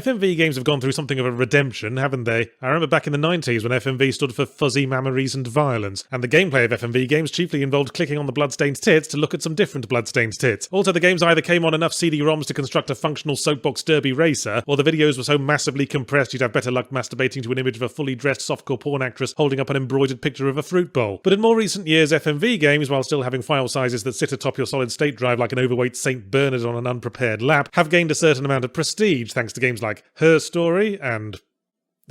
FMV games have gone through something of a redemption, haven't they? I remember back in the 90s when FMV stood for fuzzy mammaries and violence, and the gameplay of FMV games chiefly involved clicking on the bloodstained tits to look at some different bloodstained tits. Also, the games either came on enough CD-ROMs to construct a functional soapbox derby racer, or the videos were so massively compressed you'd have better luck masturbating to an image of a fully dressed softcore porn actress holding up an embroidered picture of a fruit bowl. But in more recent years, FMV games, while still having file sizes that sit atop your solid-state drive like an overweight St. Bernard on an unprepared lap, have gained a certain amount of prestige thanks to games like Her Story and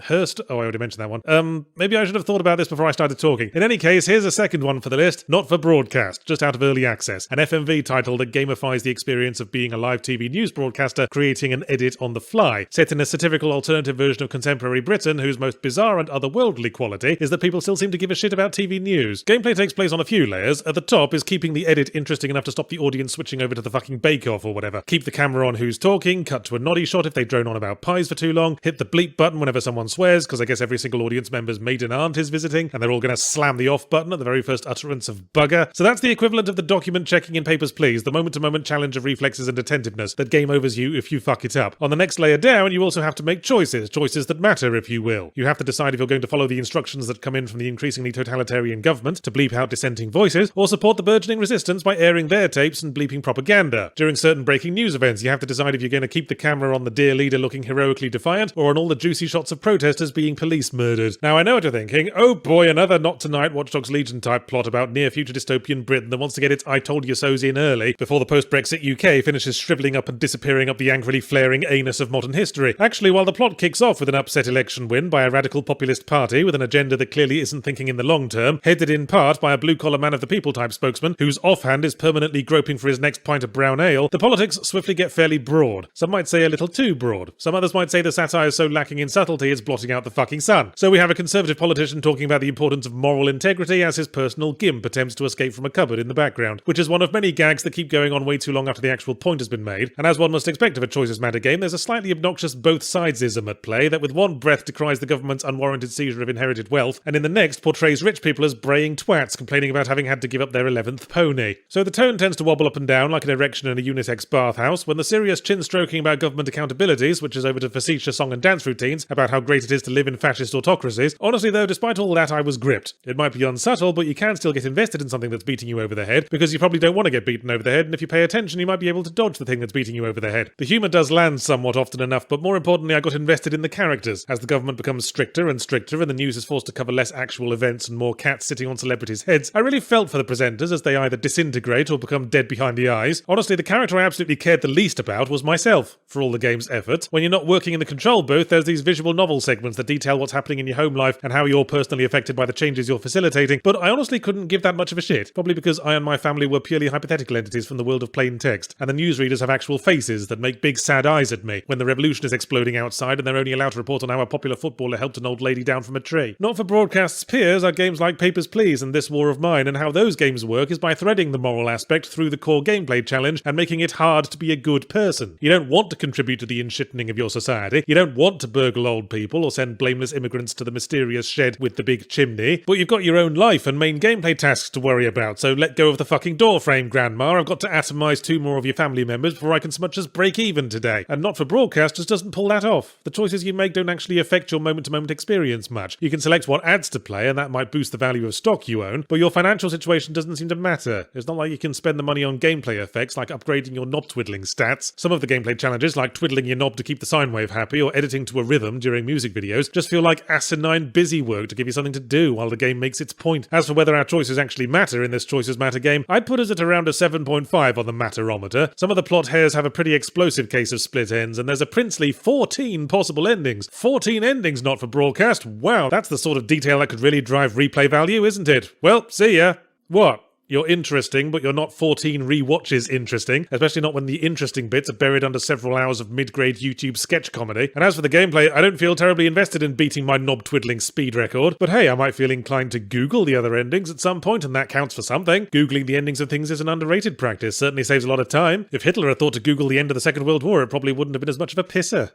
Hurst. Oh, I already mentioned that one. Maybe I should have thought about this before I started talking. In any case, here's a second one for the list, not for broadcast, just out of early access. An FMV title that gamifies the experience of being a live TV news broadcaster, creating an edit on the fly. Set in a satirical alternative version of contemporary Britain, whose most bizarre and otherworldly quality is that people still seem to give a shit about TV news. Gameplay takes place on a few layers. At the top is keeping the edit interesting enough to stop the audience switching over to the fucking bake-off or whatever. Keep the camera on who's talking, cut to a noddy shot if they drone on about pies for too long, hit the bleep button whenever someone swears, because I guess every single audience member's maiden aunt is visiting, and they're all going to slam the off button at the very first utterance of bugger. So that's the equivalent of the document checking in Papers, Please, the moment-to-moment challenge of reflexes and attentiveness that game overs you if you fuck it up. On the next layer down, you also have to make choices that matter, if you will. You have to decide if you're going to follow the instructions that come in from the increasingly totalitarian government to bleep out dissenting voices, or support the burgeoning resistance by airing their tapes and bleeping propaganda. During certain breaking news events, you have to decide if you're going to keep the camera on the dear leader looking heroically defiant, or on all the juicy shots of protesters being police murdered. Now I know what you're thinking, oh boy, another Not Tonight Watch Dogs Legion type plot about near-future dystopian Britain that wants to get its I told you so's in early, before the post-Brexit UK finishes shrivelling up and disappearing up the angrily flaring anus of modern history. Actually, while the plot kicks off with an upset election win by a radical populist party with an agenda that clearly isn't thinking in the long term, headed in part by a blue-collar man of the people type spokesman whose offhand is permanently groping for his next pint of brown ale, the politics swiftly get fairly broad. Some might say a little too broad. Some others might say the satire is so lacking in subtlety it's blotting out the fucking sun. So we have a Conservative politician talking about the importance of moral integrity as his personal gimp attempts to escape from a cupboard in the background, which is one of many gags that keep going on way too long after the actual point has been made. And as one must expect of a Choices Matter game, there's a slightly obnoxious both sidesism at play that with one breath decries the government's unwarranted seizure of inherited wealth, and in the next portrays rich people as braying twats complaining about having had to give up their 11th pony. So the tone tends to wobble up and down like an erection in a unisex bathhouse, when the serious chin-stroking about government accountability switches over to facetious song and dance routines about how great it is to live in fascist autocracies. Honestly though, despite all that, I was gripped. It might be unsubtle, but you can still get invested in something that's beating you over the head, because you probably don't want to get beaten over the head, and if you pay attention, you might be able to dodge the thing that's beating you over the head. The humour does land somewhat often enough, but more importantly, I got invested in the characters. As the government becomes stricter and stricter, and the news is forced to cover less actual events and more cats sitting on celebrities' heads, I really felt for the presenters as they either disintegrate or become dead behind the eyes. Honestly, the character I absolutely cared the least about was myself, for all the game's effort. When you're not working in the control booth, there's these visual novel segments that detail what's happening in your home life and how you're personally affected by the changes you're facilitating, but I honestly couldn't give that much of a shit, probably because I and my family were purely hypothetical entities from the world of plain text, and the newsreaders have actual faces that make big sad eyes at me when the revolution is exploding outside and they're only allowed to report on how a popular footballer helped an old lady down from a tree. Not for broadcast's peers are games like Papers, Please and This War of Mine, and how those games work is by threading the moral aspect through the core gameplay challenge and making it hard to be a good person. You don't want to contribute to the inshittening of your society, you don't want to burgle old people or send blameless immigrants to the mysterious shed with the big chimney, but you've got your own life and main gameplay tasks to worry about, so let go of the fucking door frame, Grandma. I've got to atomize 2 more of your family members before I can so much as break even today. And Not for Broadcast just doesn't pull that off. The choices you make don't actually affect your moment-to-moment experience much. You can select what ads to play, and that might boost the value of stock you own, but your financial situation doesn't seem to matter. It's not like you can spend the money on gameplay effects like upgrading your knob twiddling stats. Some of the gameplay challenges, like twiddling your knob to keep the sine wave happy or editing to a rhythm during music videos, just feel like asinine busy work to give you something to do while the game makes its point. As for whether our choices actually matter in this Choices Matter game, I'd put us at around a 7.5 on the matterometer. Some of the plot hairs have a pretty explosive case of split ends, and there's a princely 14 possible endings. 14 endings Not for Broadcast? Wow, that's the sort of detail that could really drive replay value, isn't it? Well, see ya. What? You're interesting, but you're not 14 rewatches interesting, especially not when the interesting bits are buried under several hours of mid-grade YouTube sketch comedy. And as for the gameplay, I don't feel terribly invested in beating my knob-twiddling speed record, but hey, I might feel inclined to Google the other endings at some point, and that counts for something. Googling the endings of things is an underrated practice, certainly saves a lot of time. If Hitler had thought to Google the end of the Second World War, it probably wouldn't have been as much of a pisser.